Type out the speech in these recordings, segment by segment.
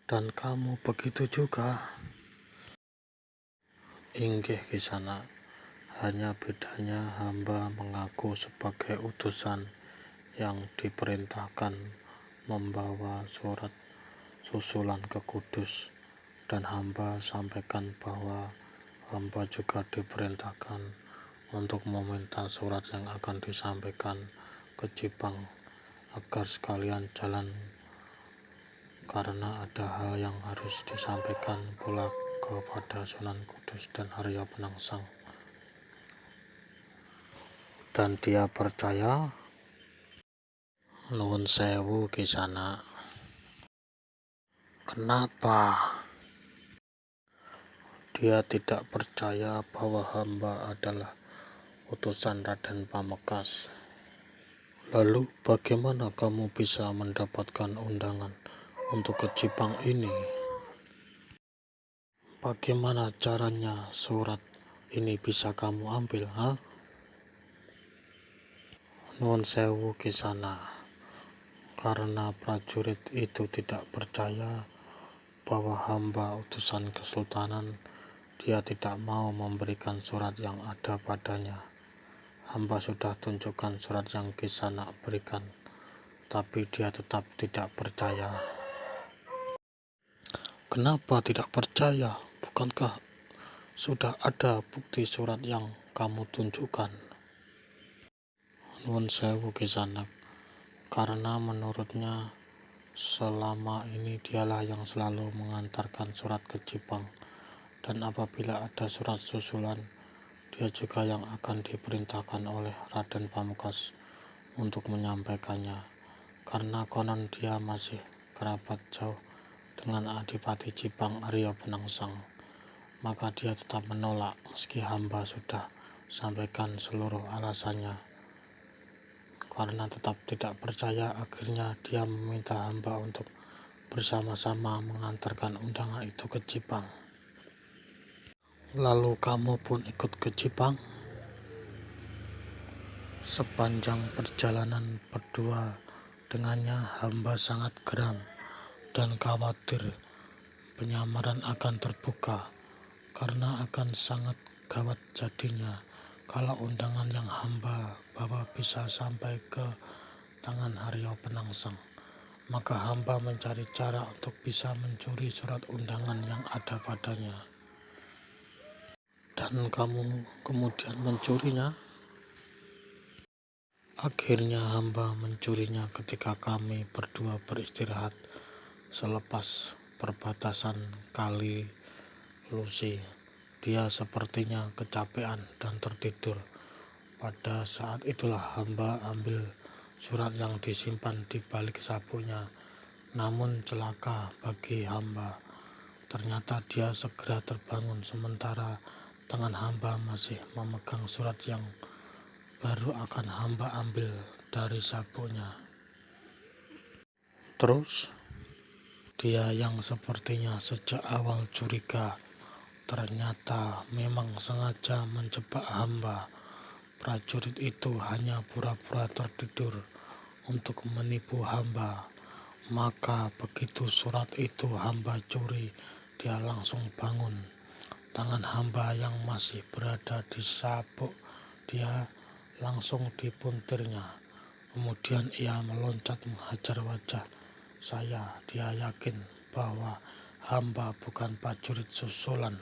Dan kamu begitu juga. Inggih Kisana, hanya bedanya hamba mengaku sebagai utusan yang diperintahkan membawa surat susulan ke Kudus, dan hamba sampaikan bahwa hamba juga diperintahkan untuk meminta surat yang akan disampaikan ke Jepang agar sekalian jalan, karena ada hal yang harus disampaikan pula kepada Sunan Kudus dan Arya Penangsang. Dan dia percaya. Nuwun sewu Kisana. Kenapa? Dia tidak percaya bahwa hamba adalah utusan Raden Pamekasan. Lalu bagaimana kamu bisa mendapatkan undangan untuk ke Jepang ini? Bagaimana caranya surat ini bisa kamu ambil, ha? Nuwun sewu Kisana. Karena prajurit itu tidak percaya bahwa hamba utusan kesultanan, dia tidak mau memberikan surat yang ada padanya. Hamba sudah tunjukkan surat yang Kisana berikan, tapi dia tetap tidak percaya. Kenapa tidak percaya? Bukankah sudah ada bukti surat yang kamu tunjukkan? Nuwun sewu Kisana. Karena menurutnya selama ini dialah yang selalu mengantarkan surat ke Jepang, dan apabila ada surat susulan, dia juga yang akan diperintahkan oleh Raden Pamekasan untuk menyampaikannya. Karena konon dia masih kerabat jauh dengan Adipati Jepang Arya Penangsang, maka dia tetap menolak meski hamba sudah sampaikan seluruh alasannya. Karena tetap tidak percaya, akhirnya dia meminta hamba untuk bersama-sama mengantarkan undangan itu ke Jepang. Lalu kamu pun ikut ke Jepang? Sepanjang perjalanan berdua dengannya, hamba sangat geram dan khawatir penyamaran akan terbuka, karena akan sangat gawat jadinya kalau undangan yang hamba bawa bisa sampai ke tangan Arya Penangsang. Maka hamba mencari cara untuk bisa mencuri surat undangan yang ada padanya. Dan kamu kemudian mencurinya? Akhirnya hamba mencurinya ketika kami berdua beristirahat selepas perbatasan Kali Lusi. Dia sepertinya kecapean dan tertidur. Pada saat itulah hamba ambil surat yang disimpan di balik sapunya. Namun celaka bagi hamba, ternyata dia segera terbangun sementara tangan hamba masih memegang surat yang baru akan hamba ambil dari sapunya. Terus dia yang sepertinya sejak awal curiga, ternyata memang sengaja menjebak hamba. Prajurit itu hanya pura-pura tertidur untuk menipu hamba. Maka begitu surat itu hamba curi, dia langsung bangun. Tangan hamba yang masih berada di sabuk dia langsung dipuntirnya. Kemudian ia meloncat menghajar wajah saya. Dia yakin bahwa hamba bukan prajurit susulan,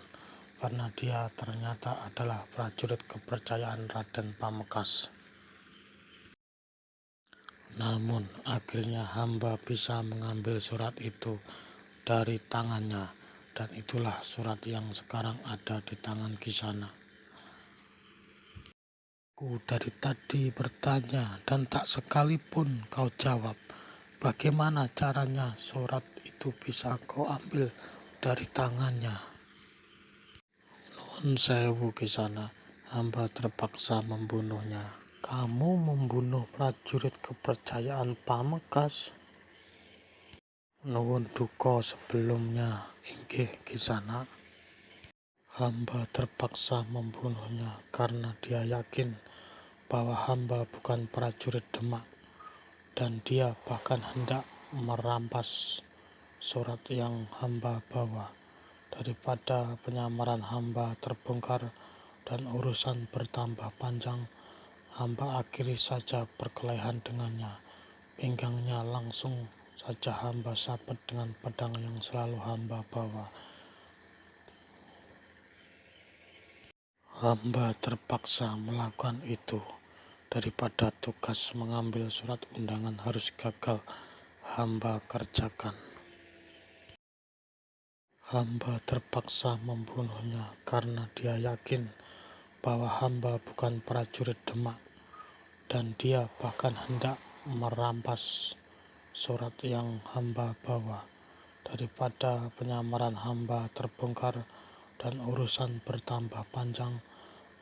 karena dia ternyata adalah prajurit kepercayaan Raden Pamekasan. Namun akhirnya hamba bisa mengambil surat itu dari tangannya, dan itulah surat yang sekarang ada di tangan Kisana. Aku dari tadi bertanya dan tak sekalipun kau jawab. Bagaimana caranya surat itu bisa kau ambil dari tangannya? Nuwun sewu Kisana, hamba terpaksa membunuhnya. Kamu membunuh prajurit kepercayaan Pamekasan? Nuwun duka sebelumnya, inggih Kisana. Hamba terpaksa membunuhnya karena dia yakin bahwa hamba bukan prajurit Demak, dan dia bahkan hendak merampas surat yang hamba bawa, daripada penyamaran hamba terbongkar dan urusan bertambah panjang. Hamba akhiri saja perkelahian dengannya, pinggangnya langsung saja hamba sabet dengan pedang yang selalu hamba bawa. Hamba terpaksa melakukan itu daripada tugas mengambil surat undangan harus gagal hamba kerjakan. Hamba terpaksa membunuhnya karena dia yakin bahwa hamba bukan prajurit Demak, dan dia bahkan hendak merampas surat yang hamba bawa, daripada penyamaran hamba terbongkar dan urusan bertambah panjang.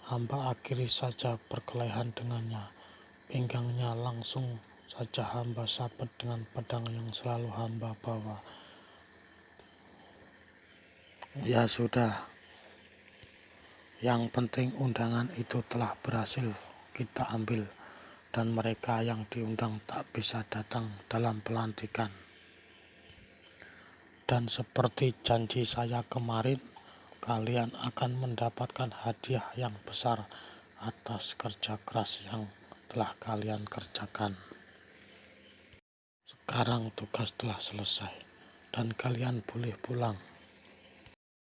Hamba akhiri saja perkelahian dengannya, pinggangnya langsung saja hamba sabet dengan pedang yang selalu hamba bawa. Ya sudah, yang penting undangan itu telah berhasil kita ambil, dan mereka yang diundang tak bisa datang dalam pelantikan. Dan seperti janji saya kemarin, kalian akan mendapatkan hadiah yang besar atas kerja keras yang telah kalian kerjakan. Sekarang tugas telah selesai dan kalian boleh pulang.